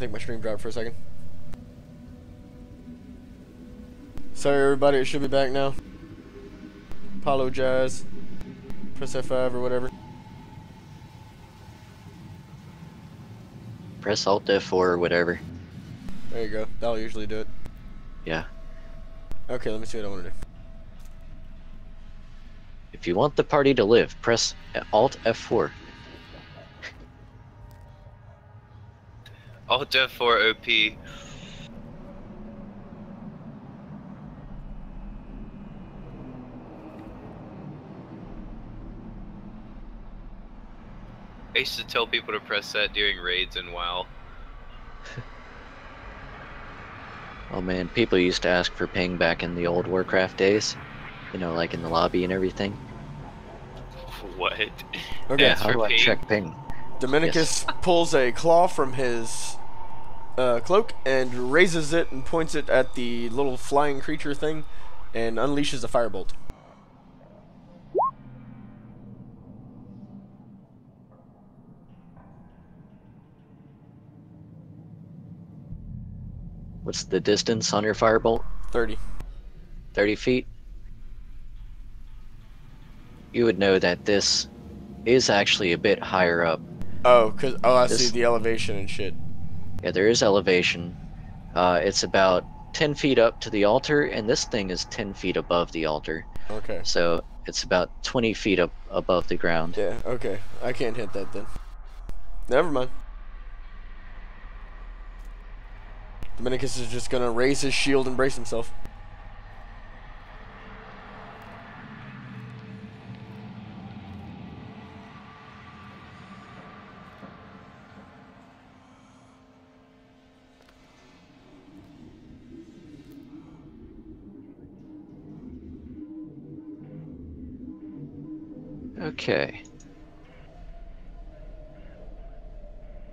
think my stream dropped for a second. Sorry everybody, it should be back now. Apologize. Press F5 or whatever. Press Alt F4 or whatever. There you go. That'll usually do it. Yeah. Okay, let me see what I want to do. If you want the party to live, press Alt F4. Alt F4 OP. I used to tell people to press that during raids and WoW. Oh man, people used to ask for ping back in the old Warcraft days. You know, like in the lobby and everything. What? Okay. Yeah, how do I check ping? Dominicus Yes. pulls a claw from his cloak and raises it and points it at the little flying creature thing and unleashes a firebolt. What's the distance on your firebolt? 30. 30 feet? You would know that this is actually a bit higher up. Oh, I This- see the elevation and shit. Yeah, there is elevation. It's about 10 feet up to the altar, and this thing is 10 feet above the altar. Okay. So it's about 20 feet up above the ground. Yeah, okay. I can't hit that then. Never mind. Dominicus is just gonna raise his shield and brace himself. Okay.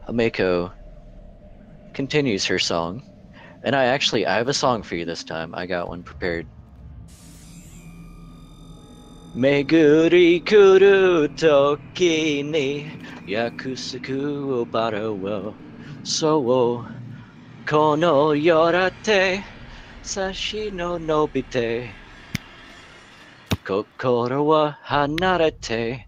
Hameko continues her song. And I have a song for you this time. I got one prepared. Meguri kuru toki ni yakusoku o bara wo so kono yorate sashi no nobite kokoro wa hanarete.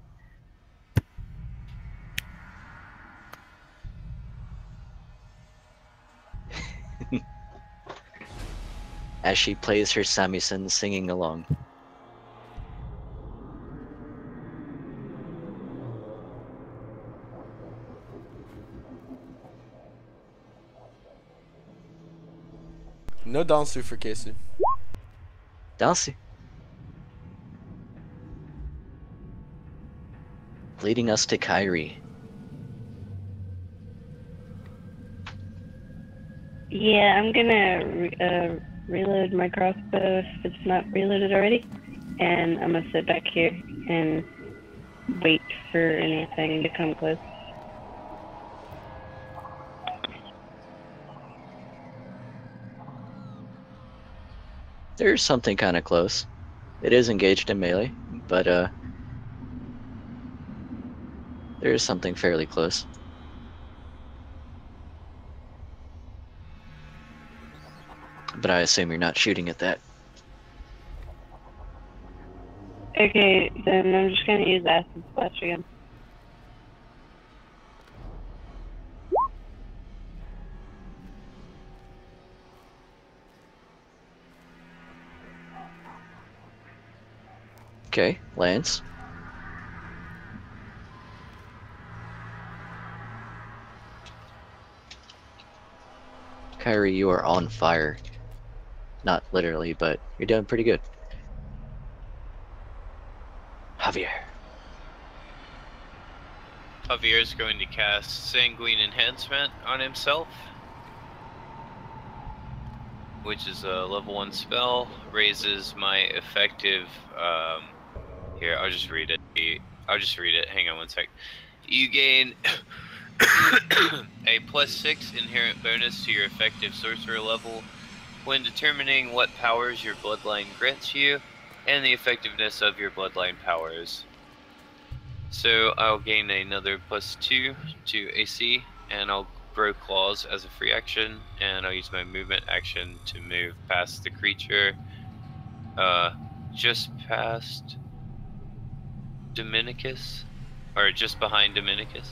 As she plays her samisen singing along. No dansu for Casey. Dancy. Leading us to Kyrie. Yeah, I'm gonna reload my crossbow if it's not reloaded already, and I'm gonna sit back here and wait for anything to come close. There's something kind of close. It is engaged in melee, but there is something fairly close. But I assume you're not shooting at that. Okay, then I'm just gonna use acid splash again. Okay, Lance. Kyrie, you are on fire. Not literally, but you're doing pretty good. Javier. Javier's going to cast Sanguine Enhancement on himself, which is a level 1 spell. Raises my effective. Here, I'll just read it. Hang on one sec. You gain a +6 inherent bonus to your effective sorcerer level when determining what powers your bloodline grants you and the effectiveness of your bloodline powers. So I'll gain another +2 to AC, and I'll grow claws as a free action, and I'll use my movement action to move past the creature, just past Dominicus, or just behind Dominicus.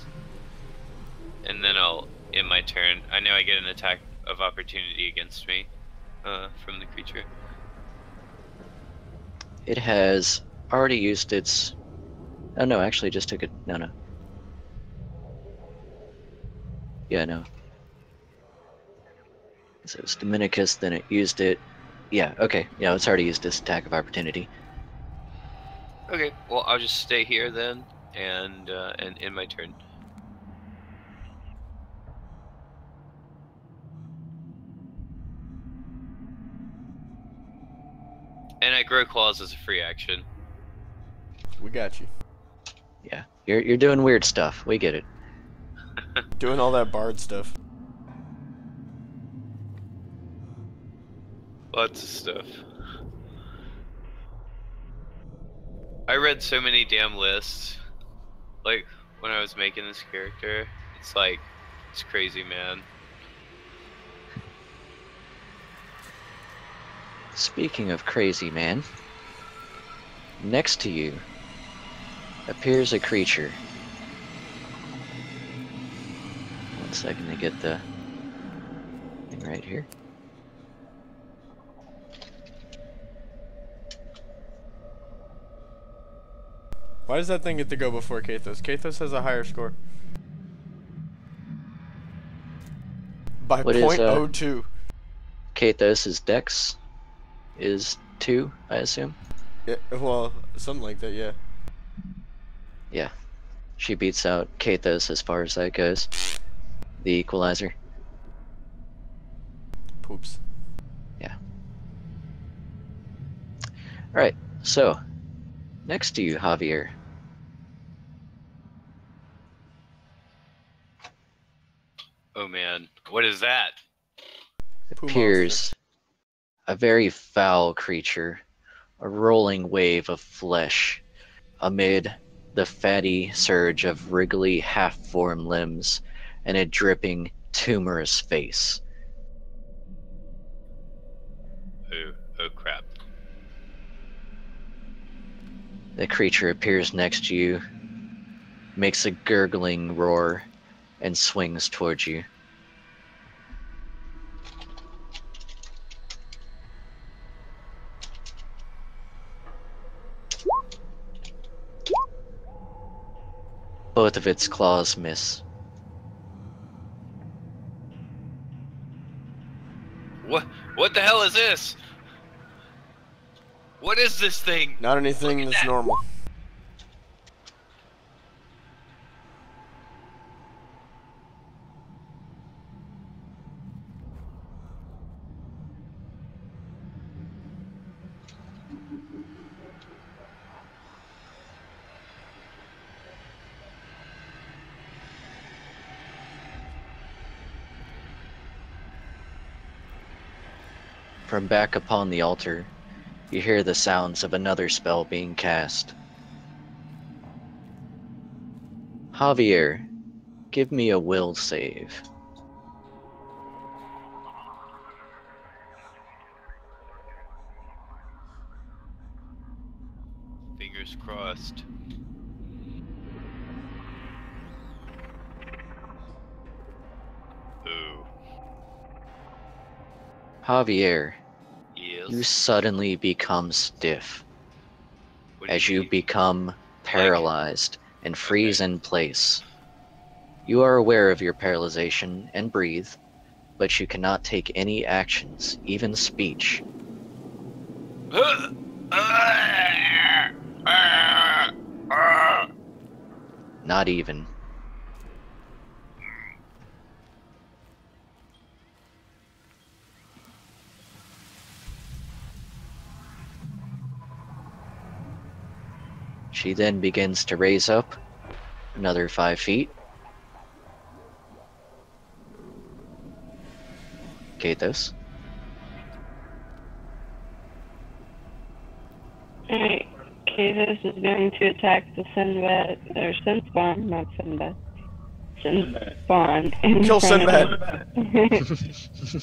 And then I'll, in my turn, I know I get an attack of opportunity against me from the creature. It has already used its... Oh no, actually just took it... No. Yeah, no. So it was Dominicus, then it used it. Yeah, okay. Yeah, it's already used its attack of opportunity. Okay, well I'll just stay here then, and in my turn. And I grow claws as a free action. We got you. Yeah, you're doing weird stuff. We get it. Doing all that bard stuff. Lots of stuff. I read so many damn lists, like, when I was making this character. It's like, it's crazy, man. Speaking of crazy, man, next to you appears a creature. One second to get the thing right here. Why does that thing get to go before Kathos? Kathos has a higher score. By What is, .02. Kathos' dex is 2, I assume? Yeah, well, something like that, yeah. Yeah. She beats out Kathos as far as that goes. The equalizer. Poops. Yeah. Alright, so, next to you, Javier. Oh man, what is that? Poo Appears a very foul creature, a rolling wave of flesh amid the fatty surge of wriggly half-formed limbs and a dripping, tumorous face. Oh crap. The creature appears next to you, makes a gurgling roar, and swings towards you. Both of its claws miss. What the hell is this? What is this thing? Not anything Look at that's that. normal. From back upon the altar, you hear the sounds of another spell being cast. Javier, give me a will save. Fingers crossed. Ooh. Javier, Yes. you suddenly become stiff What do as you mean? become paralyzed and freeze in place. You are aware of your paralyzation and breathe, but you cannot take any actions, even speech. Not even. She then begins to raise up another 5 feet. Kathos. Alright, Kathos is going to attack the Sunbat, or Sunspawn, not Sunbat. Sin spawn in Kill front of Sinbad. him.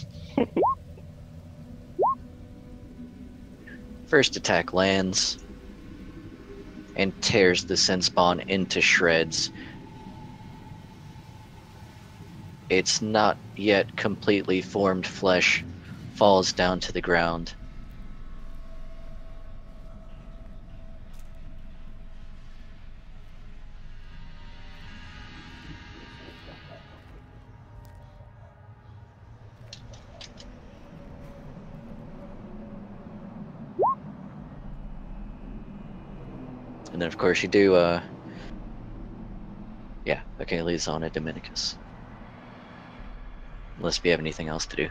First attack lands and tears the sin spawn into shreds. Its not yet completely formed flesh falls down to the ground. And then of course you do, yeah, okay, Lizana Dominicus. Unless we have anything else to do.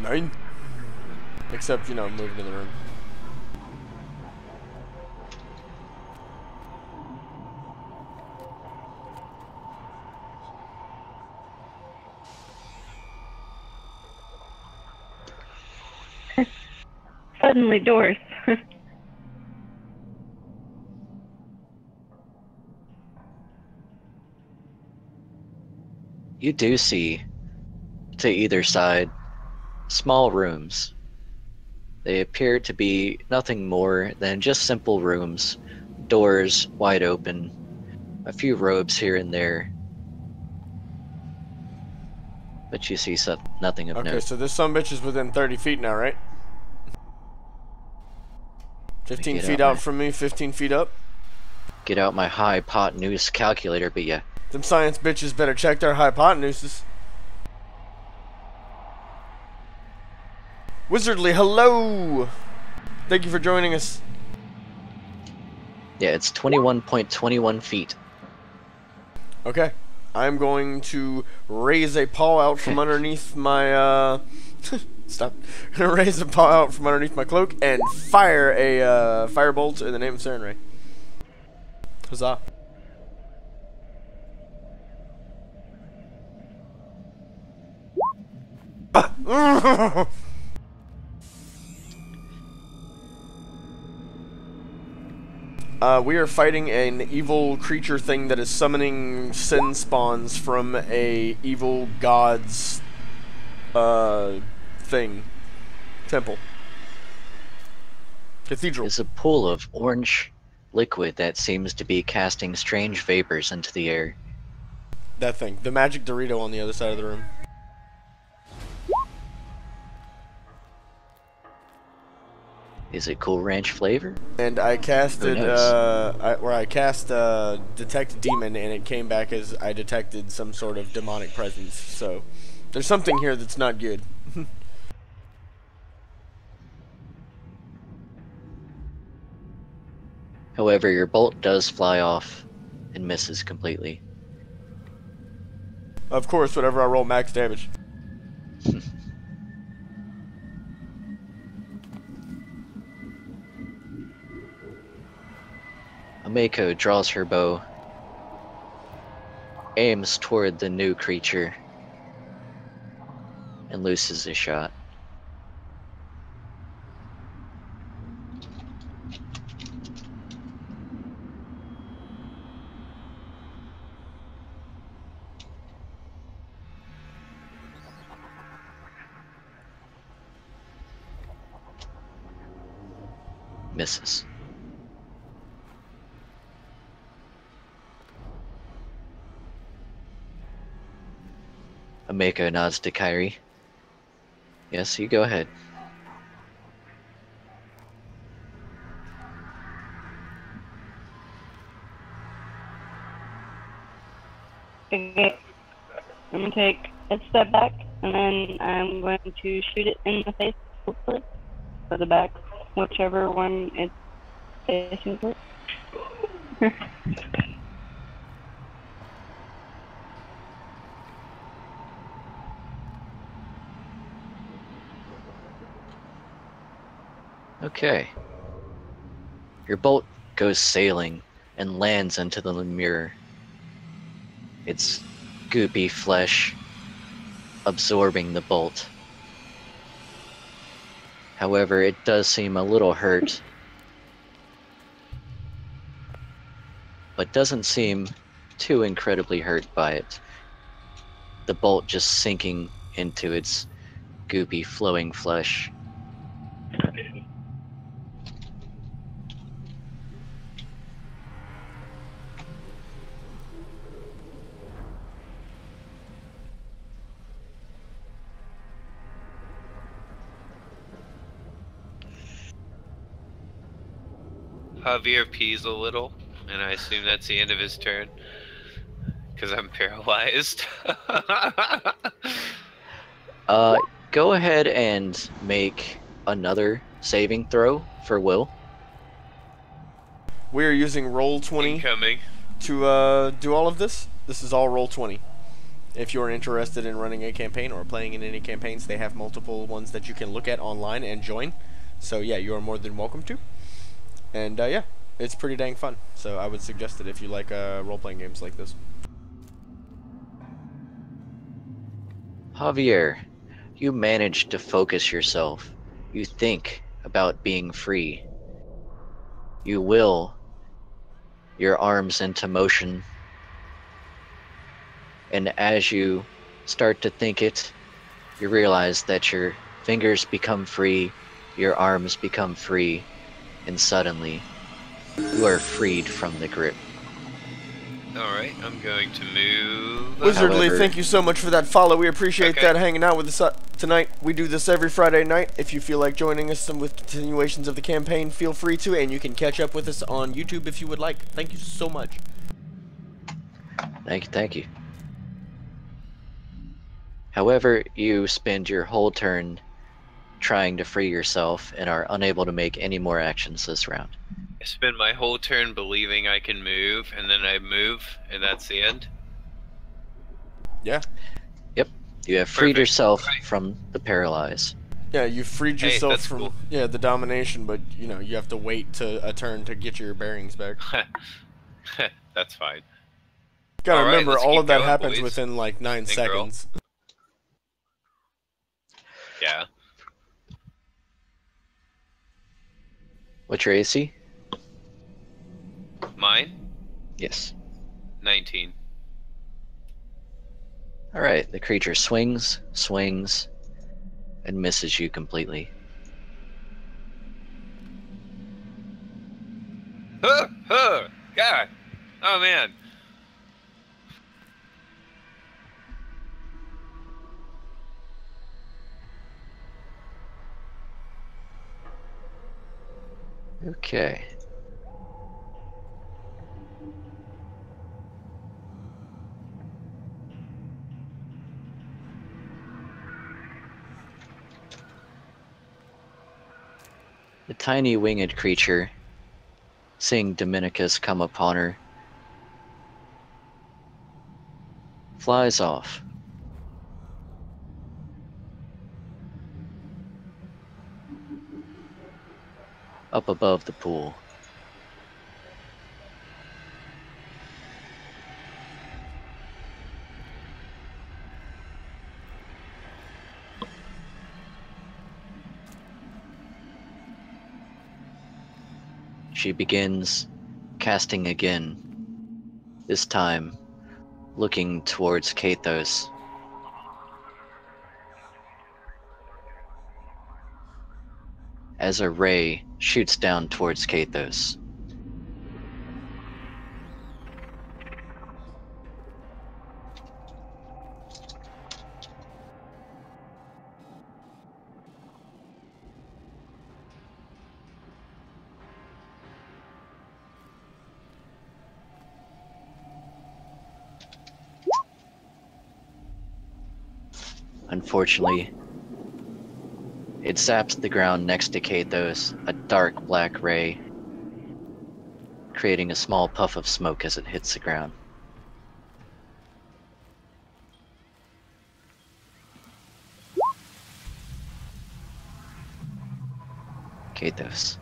9. Except, you know, moving to the room. Suddenly doors. You do see, to either side, small rooms. They appear to be nothing more than just simple rooms, doors wide open, a few robes here and there. But you see nothing of Okay, note. so this sumbitch is within 30 feet now, right? 15 Get feet out out my- from me, 15 feet up. Get out my hypotenuse calculator, but yeah. Them science bitches better check their hypotenuses. Wizardly, hello! Thank you for joining us. Yeah, it's 21.21 feet. Okay. I'm going to raise a paw out from underneath my, Stop. I'm gonna raise a paw out from underneath my cloak and fire a, firebolt in the name of Sarenrae. Huzzah. We are fighting an evil creature thing that is summoning sin spawns from a evil god's thing. Temple. Cathedral. It's a pool of orange liquid that seems to be casting strange vapors into the air. That thing. The magic Dorito on the other side of the room. Is it Cool Ranch flavor? And I casted, Who knows? I cast detect demon, and it came back as I detected some sort of demonic presence. So there's something here that's not good. However, your bolt does fly off and misses completely. Of course, whenever I roll max damage. Ameko draws her bow, aims toward the new creature, and looses a shot. Misses. Ameko nods to Kyrie. Yes, you go ahead. Okay. I'm gonna take a step back, and then I'm going to shoot it in the face, hopefully, or the back, whichever one it's facing towards. Okay. Your bolt goes sailing and lands into the mirror. Its goopy flesh absorbing the bolt. However, it does seem a little hurt. but doesn't seem too incredibly hurt by it. The bolt just sinking into its goopy, flowing flesh. Javier pees a little, and I assume that's the end of his turn. Because I'm paralyzed. Go ahead and make another saving throw for Will. We are using roll 20 Incoming. to do all of this. This is all roll 20. If you're interested in running a campaign or playing in any campaigns, they have multiple ones that you can look at online and join. So yeah, you are more than welcome to. And yeah, it's pretty dang fun. So I would suggest it if you like role-playing games like this. Javier, you manage to focus yourself. You think about being free. You will your arms into motion. And as you start to think it, you realize that your fingers become free, your arms become free, and suddenly you are freed from the grip. Alright, I'm going to move. Wizardly, However- thank you so much for that follow. We appreciate Okay. that hanging out with us tonight. We do this every Friday night. If you feel like joining us with continuations of the campaign, feel free to, and you can catch up with us on YouTube if you would like. Thank you so much. Thank you. However, you spend your whole turn trying to free yourself and are unable to make any more actions this round. I spend my whole turn believing I can move, and then I move, and that's the end. Yeah. Yep, you have freed Perfect. yourself Right. from the paralyze. Yeah, you freed Hey, yourself that's from cool. the domination, but you know you have to wait to a turn to get your bearings back. That's fine. Gotta All right, remember, let's all keep of that going, happens boys. within like 9 And girl. seconds. Yeah. What's your AC? Mine? Yes. 19. Alright, the creature swings, and misses you completely. Huh! Huh! God! Oh man! Okay. The tiny winged creature, seeing Dominicus come upon her, flies off. Up above the pool. She begins casting again, this time looking towards Kathos. As a ray shoots down towards Kathos. Unfortunately, it zaps the ground next to Kathos, a dark black ray, creating a small puff of smoke as it hits the ground. Kathos.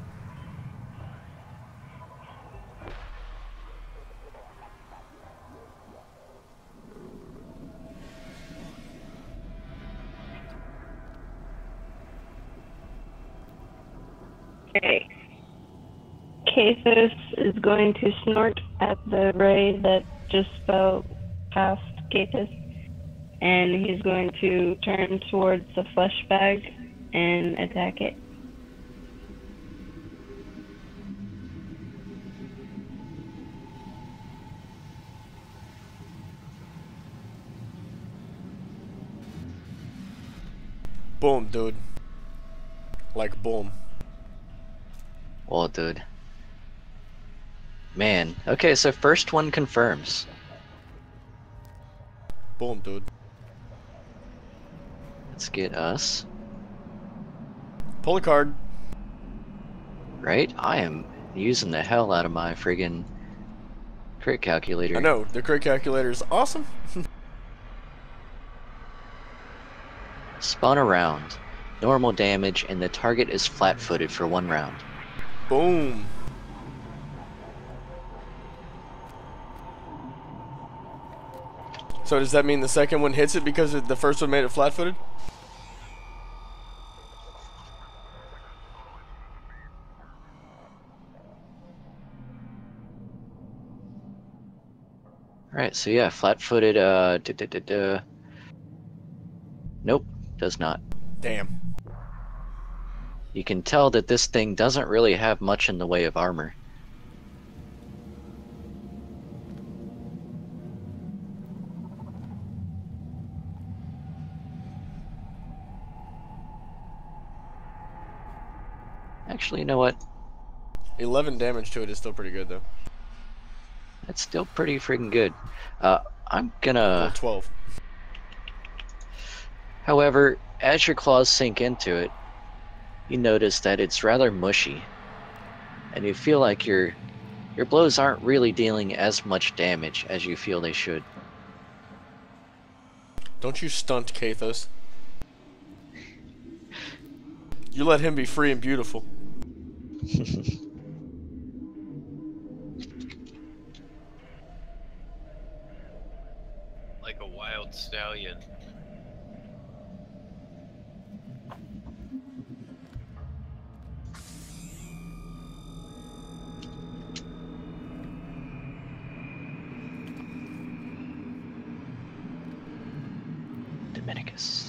Okay. Kathos is going to snort at the ray that just fell past Gatus, and he's going to turn towards the flesh bag and attack it. Boom, dude. Like boom. Well, dude. Man. Okay, so first one confirms. Boom, dude. Let's get us. Pull a card. Right? I am using the hell out of my friggin' crit calculator. I know, the crit calculator is awesome. Spun around. Normal damage, and the target is flat-footed for 1 round. Boom. So does that mean the second one hits it because the first one made it flat-footed? Alright, so yeah, flat-footed, Nope, does not. Damn. You can tell that this thing doesn't really have much in the way of armor. Actually, you know what? 11 damage to it is still pretty good, though. That's still pretty freaking good. I'm Or gonna... 12. However, as your claws sink into it, you notice that it's rather mushy, and you feel like your blows aren't really dealing as much damage as you feel they should. Don't you stunt Kathos. You let him be free and beautiful. Like a wild stallion. Dominicus.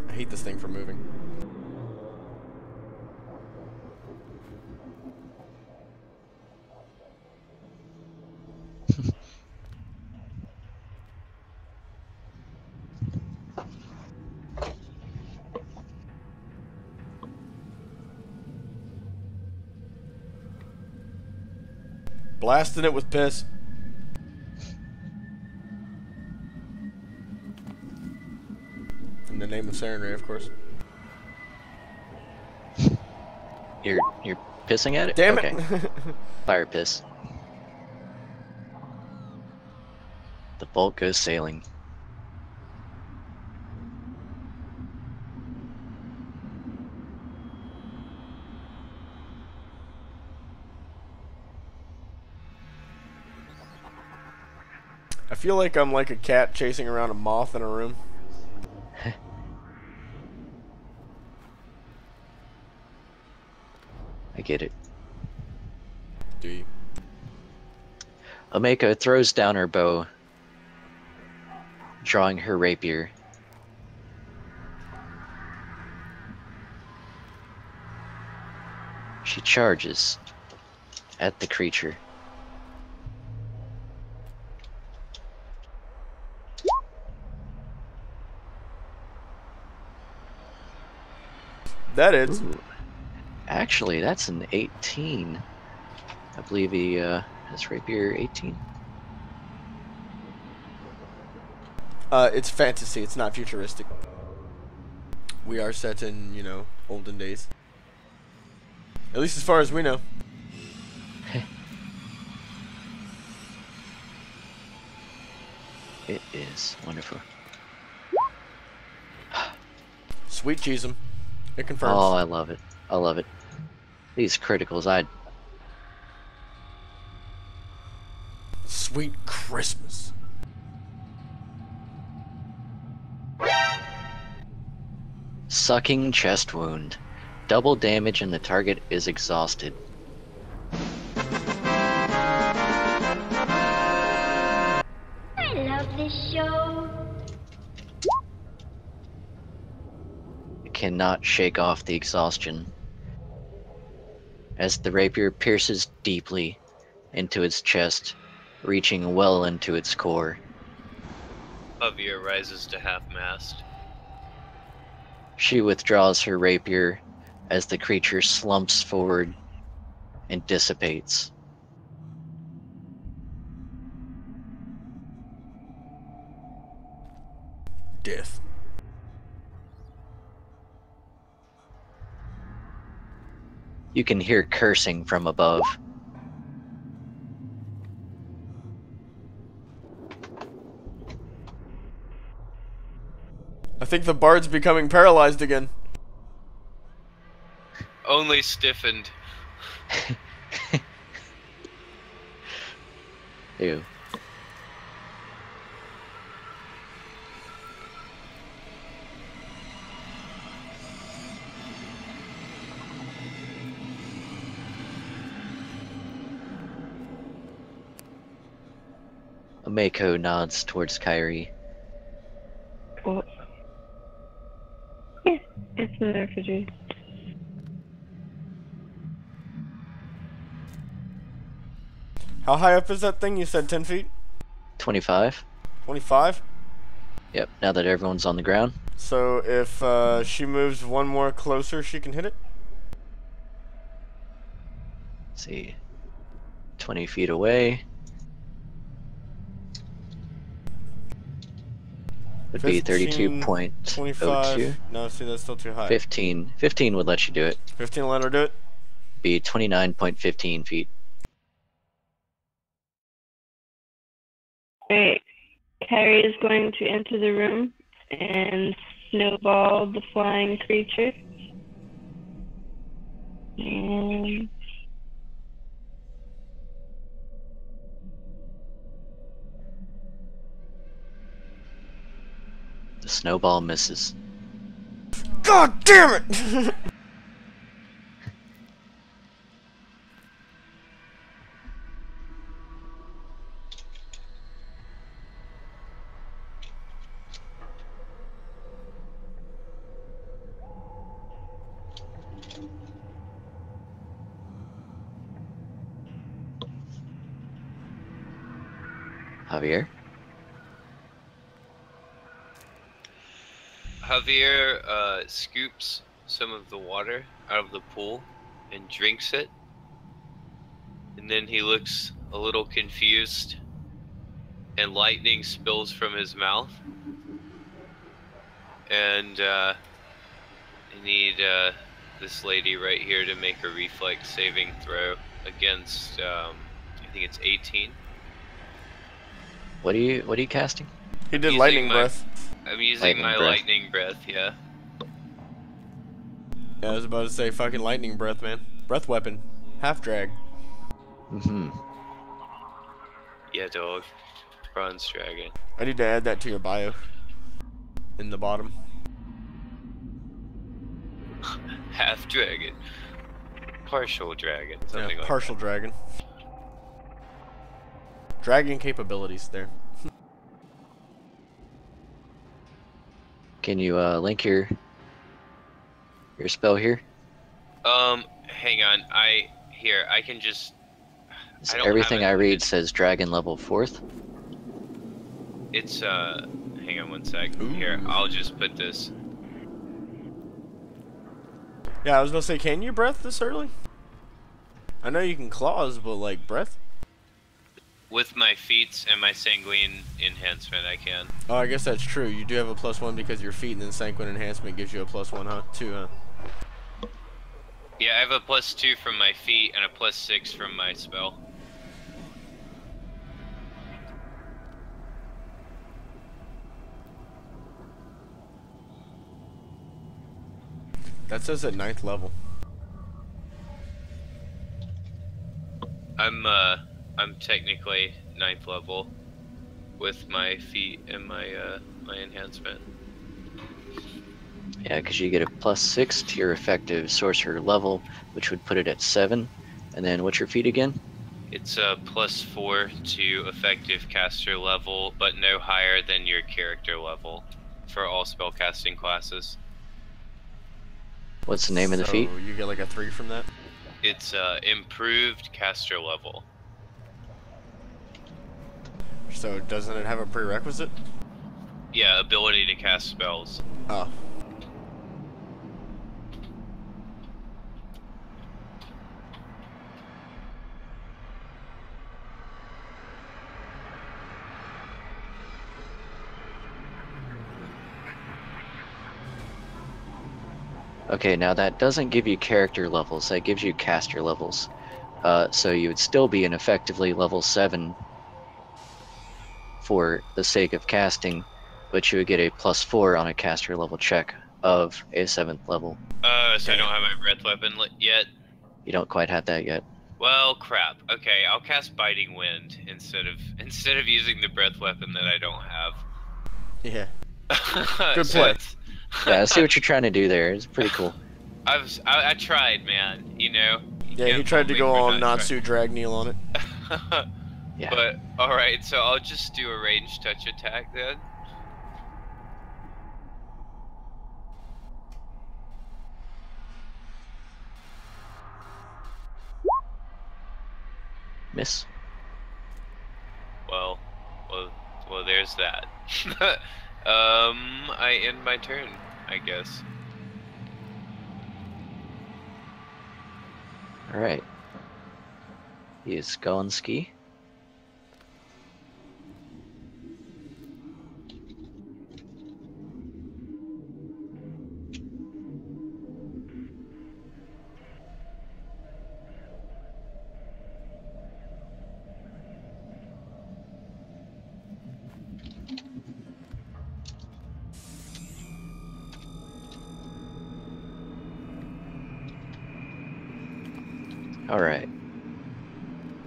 I hate this thing for moving. Blasting it with piss. In the name of Sarenrae, of course. You're pissing at it? Damn Okay. it! Fire piss. The bolt goes sailing. I feel like I'm like a cat chasing around a moth in a room. I get it. Do you? Omeko throws down her bow, drawing her rapier. She charges at the creature. That is. Ooh. Actually, that's an 18. I believe he has rapier 18. It's fantasy. It's not futuristic. We are set in, you know, olden days. At least as far as we know. It is wonderful. Sweet cheese 'em. It confirms. Oh, I love it. I love it. These criticals, Sweet Christmas. Sucking chest wound. Double damage and the target is exhausted. I love this show. Cannot shake off the exhaustion. As the rapier pierces deeply into its chest, reaching well into its core. Javier rises to half-mast. She withdraws her rapier as the creature slumps forward and dissipates. Death. You can hear cursing from above. I think the bard's becoming paralyzed again. Only stiffened. Ew. Mako nods towards Kyrie. Well, yeah, it's in the refrigerator. How high up is that thing? You said 10 feet? 25? 25? Yep, now that everyone's on the ground. So if she moves one more closer, she can hit it? Let's see. 20 feet away. Would be 32.02. 25. No, see, that's still too high. 15. 15 would let you do it. 15 will let her do it? Be 29.15 feet. Alright, Carrie is going to enter the room and snowball the flying creature. And The snowball misses. God damn it! Javier? Javier scoops some of the water out of the pool and drinks it. And then he looks a little confused, and lightning spills from his mouth. And I need this lady right here to make a reflex saving throw against, I think it's 18. What are you casting? He did Using lightning my- breath. I'm using Lightning my breath. lightning breath, yeah. Yeah, I was about to say fucking lightning breath, man. Breath weapon. Half drag. Mm-hmm. Yeah, dog. Bronze dragon. I need to add that to your bio. In the bottom. Half dragon. Partial dragon. Something Yeah, like partial dragon. Dragon capabilities there. Can you link your spell here? that. Hang on. I can just... I don't Everything have I it. read says dragon level 4th. It's, hang on one sec. Ooh. Here, I'll just put this. Yeah, I was gonna say, can you breath this early? I know you can claws, but like breath? With my feats and my sanguine enhancement, I can. Oh, I guess that's true. You do have a +1 because your feet, and then sanguine enhancement gives you a +1, huh? 2, huh? Yeah, I have a +2 from my feet and a +6 from my spell. That says at 9th level. I'm technically 9th level with my feat and my my enhancement. Yeah, because you get a +6 to your effective sorcerer level, which would put it at 7. And then what's your feat again? It's a +4 to effective caster level, but no higher than your character level for all spellcasting classes. What's the name of the feat? So you get like a 3 from that? It's improved caster level. So doesn't it have a prerequisite? Yeah, ability to cast spells. Oh. Okay, now that doesn't give you character levels, that gives you caster levels. So you would still be an effectively level 7 for the sake of casting, but you would get a +4 on a caster level check of a 7th level. So I don't have my breath weapon yet? You don't quite have that yet. Well, crap. Okay, I'll cast Biting Wind instead of using the breath weapon that I don't have. Yeah. Good play. Yeah, I see what you're trying to do there. It's pretty cool. I tried, man. You know. Yeah, he tried to go all Natsu Dragneel on it. Yeah. But alright, so I'll just do a ranged touch attack then. Miss. Well, there's that. I end my turn, I guess. Alright. He is going ski. Alright.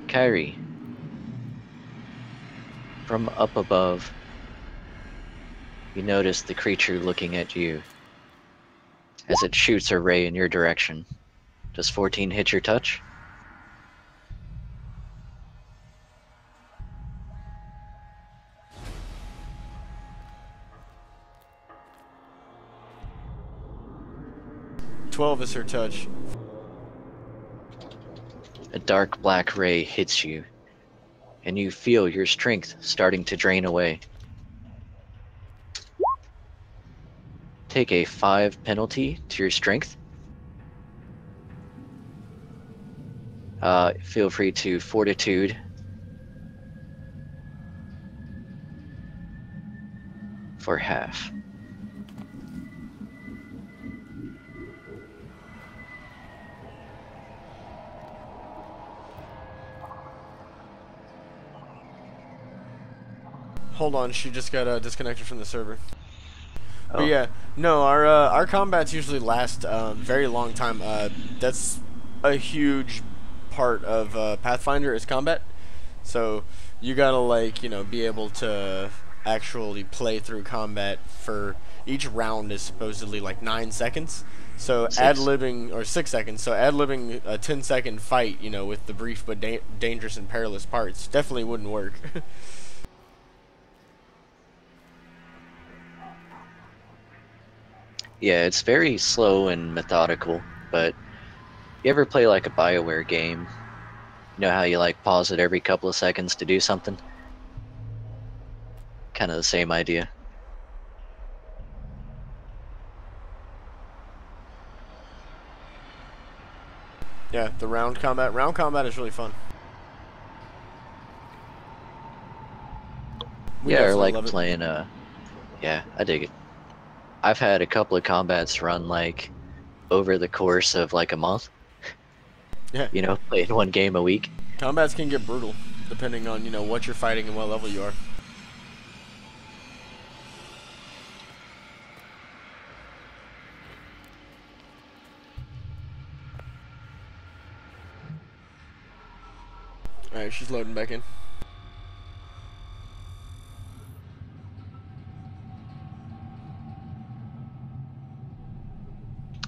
Kyrie. From up above, you notice the creature looking at you as it shoots a ray in your direction. Does 14 hit your touch? "12 is her touch." A dark black ray hits you, and you feel your strength starting to drain away. Take a 5 penalty to your strength. Feel free to fortitude for half. Hold on, she just got disconnected from the server. Oh. But yeah, no, our combats usually last very long time. That's a huge part of Pathfinder is combat. So you gotta like be able to actually play through combat. For each round is supposedly like 9 seconds. So 6. ad-libbing, or 6 seconds. So ad-libbing a 10-second fight, with the brief but dangerous and perilous parts definitely wouldn't work. Yeah, it's very slow and methodical, but you ever play like a BioWare game? You know how you like pause it every couple of seconds to do something? Kind of the same idea. Yeah, the round combat. Round combat is really fun. We Yeah, or definitely like love it. playing yeah, I dig it. I've had a couple of combats run like over the course of like a month. Yeah. Playing one game a week. Combats can get brutal, depending on, what you're fighting and what level you are. Alright, she's loading back in.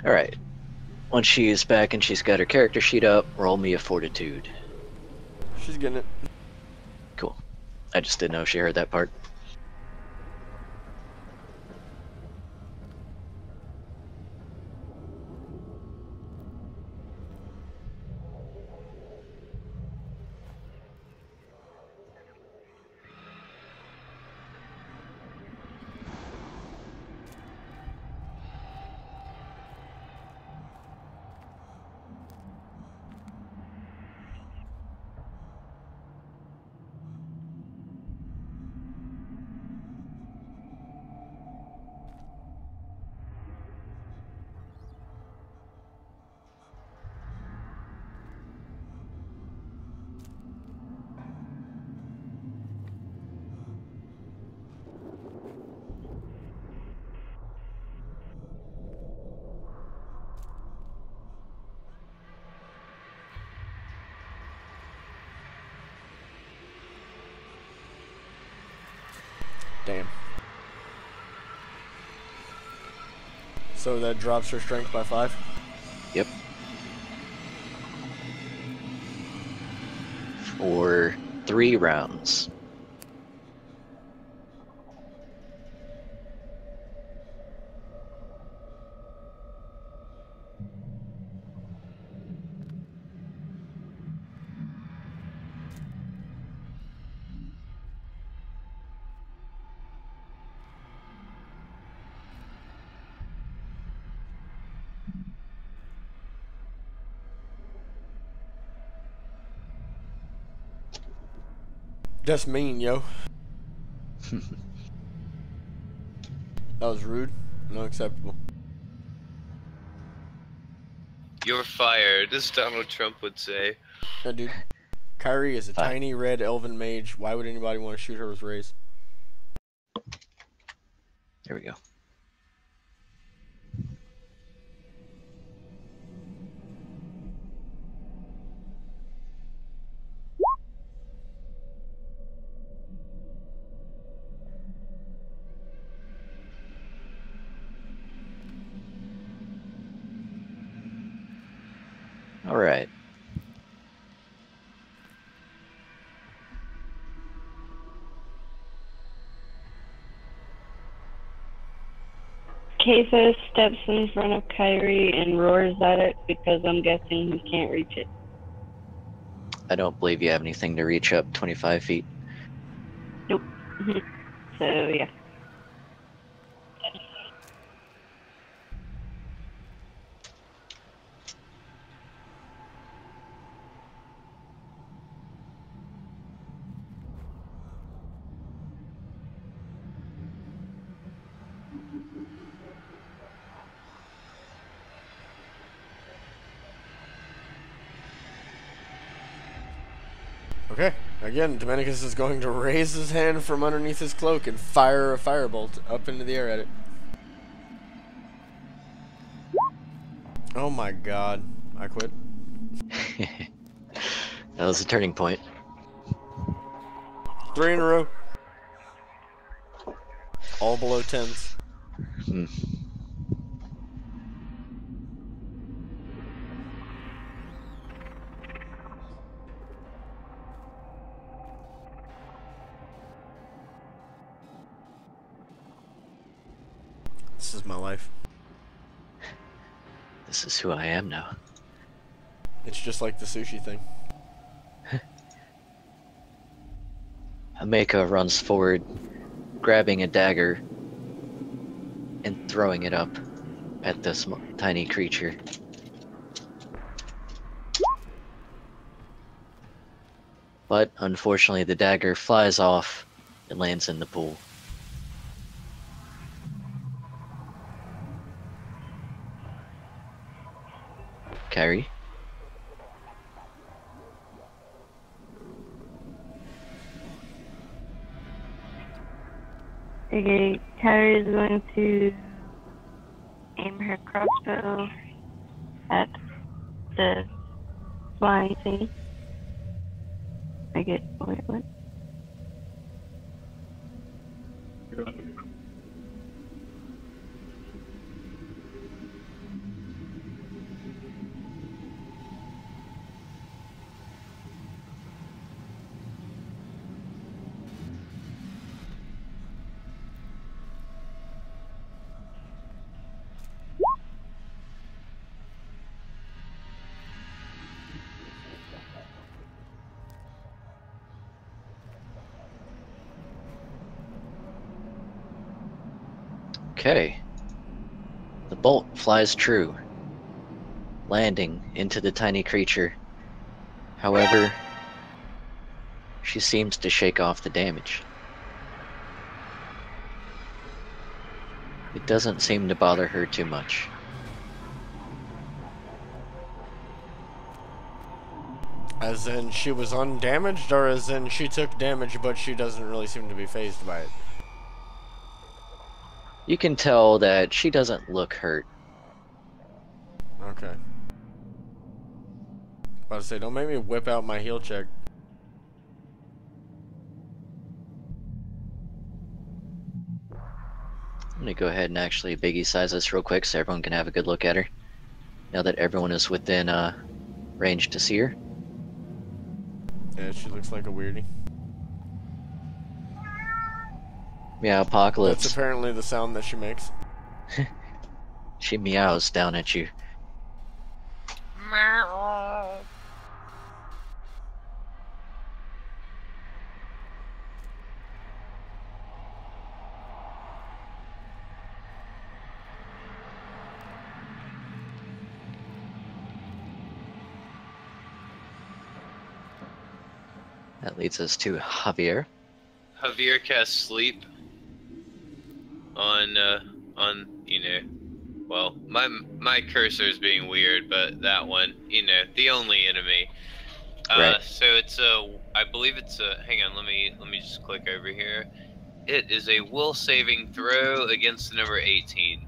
Alright. Once she is back and she's got her character sheet up, roll me a fortitude. She's getting it. Cool. I just didn't know if she heard that part. Damn. So that drops her strength by 5? Yep. For 3 rounds. That's mean, yo. That was rude and unacceptable. You're fired, as Donald Trump would say. Yeah, dude. Kyrie is a Fine. tiny red elven mage. Why would anybody want to shoot her with rays? There we go. All right. Queso steps in front of Kyrie and roars at it because I'm guessing he can't reach it. I don't believe you have anything to reach up 25 feet. Nope. So, yeah. Okay. Again, Dominicus is going to raise his hand from underneath his cloak and fire a firebolt up into the air at it. Oh my god. I quit. That was a turning point. 3 in a row. All below 10s. Hmm. This is my life. This is who I am now. It's just like the sushi thing. Ameka runs forward, grabbing a dagger and throwing it up at this tiny creature. But unfortunately, the dagger flies off and lands in the pool. Carrie? Okay, Kyrie is going to aim her crossbow at the flying thing. I get. Wait, what? Okay. The bolt flies true, landing into the tiny creature. However, she seems to shake off the damage. It doesn't seem to bother her too much. As in she was undamaged, or as in she took damage but she doesn't really seem to be phased by it? You can tell that she doesn't look hurt. Okay. About to say, don't make me whip out my heal check. I'm gonna go ahead and actually biggie size this real quick so everyone can have a good look at her. Now that everyone is within range to see her. Yeah, she looks like a weirdie. Yeah, Apocalypse. That's apparently the sound that she makes. She meows down at you. That leads us to Javier. Javier casts sleep on well, my cursor is being weird, but that one, the only enemy. Right. So it's I believe it's a. Hang on, let me just click over here. It is a will saving throw against the number 18.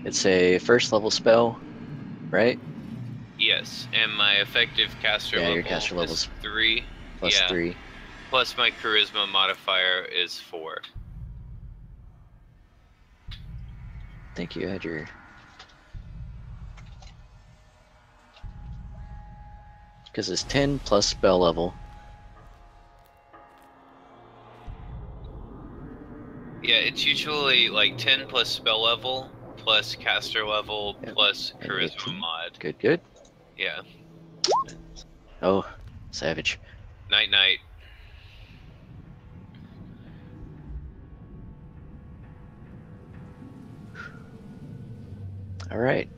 It's a first level spell, right? Yes, and my effective caster Yeah, level your caster is level's 3. Plus Yeah. 3. Plus my charisma modifier is 4. Think you had your... Because it's 10 plus spell level. Yeah, it's usually like 10 plus spell level, plus caster level, Yep. plus And charisma 18. mod. Good, good. Yeah. Oh, savage. Night night. Alright.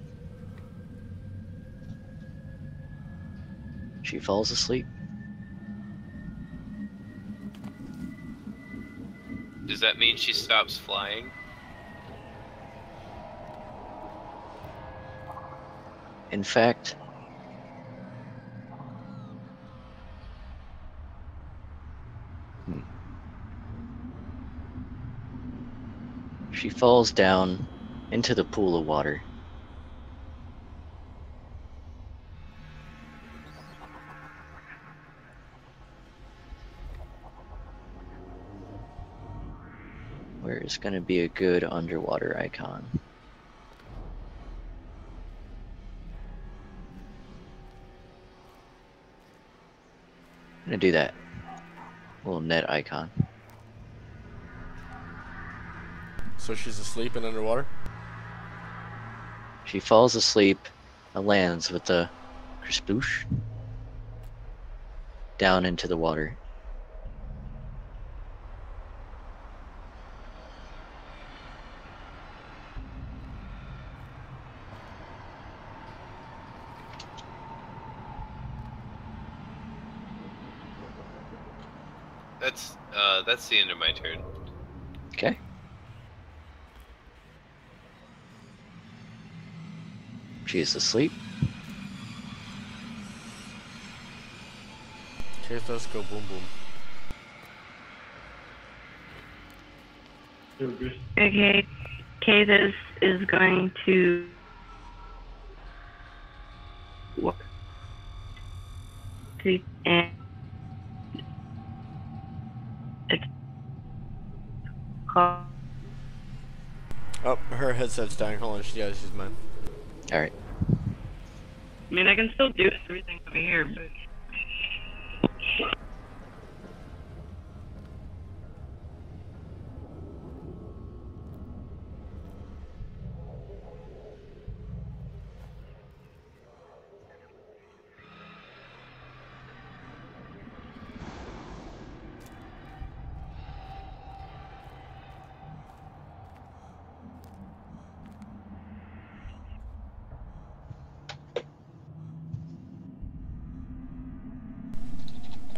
She falls asleep. Does that mean she stops flying? In fact, she falls down into the pool of water. Where is going to be a good underwater icon? I'm going to do that. Little net icon. So she's asleep and underwater? She falls asleep and lands with a kersploosh down into the water. That's the end of my turn. Okay. She is asleep. Kathos, go boom boom. Okay, Kate is going to What? And it's called. Oh, her headset's dying. Hold on, yeah, she's mine. All right. I mean, I can still do everything over here, but.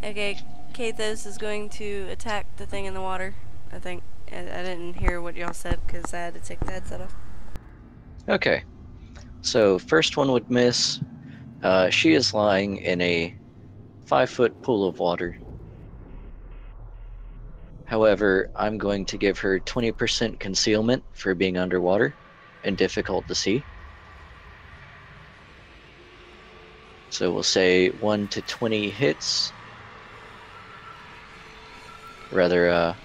Okay, Kathos is going to attack the thing in the water. I think. I didn't hear what y'all said because I had to take the headset off. Okay. So first one would miss. She is lying in a 5-foot pool of water. However, I'm going to give her 20% concealment for being underwater and difficult to see. So we'll say 1 to 20 hits. Rather,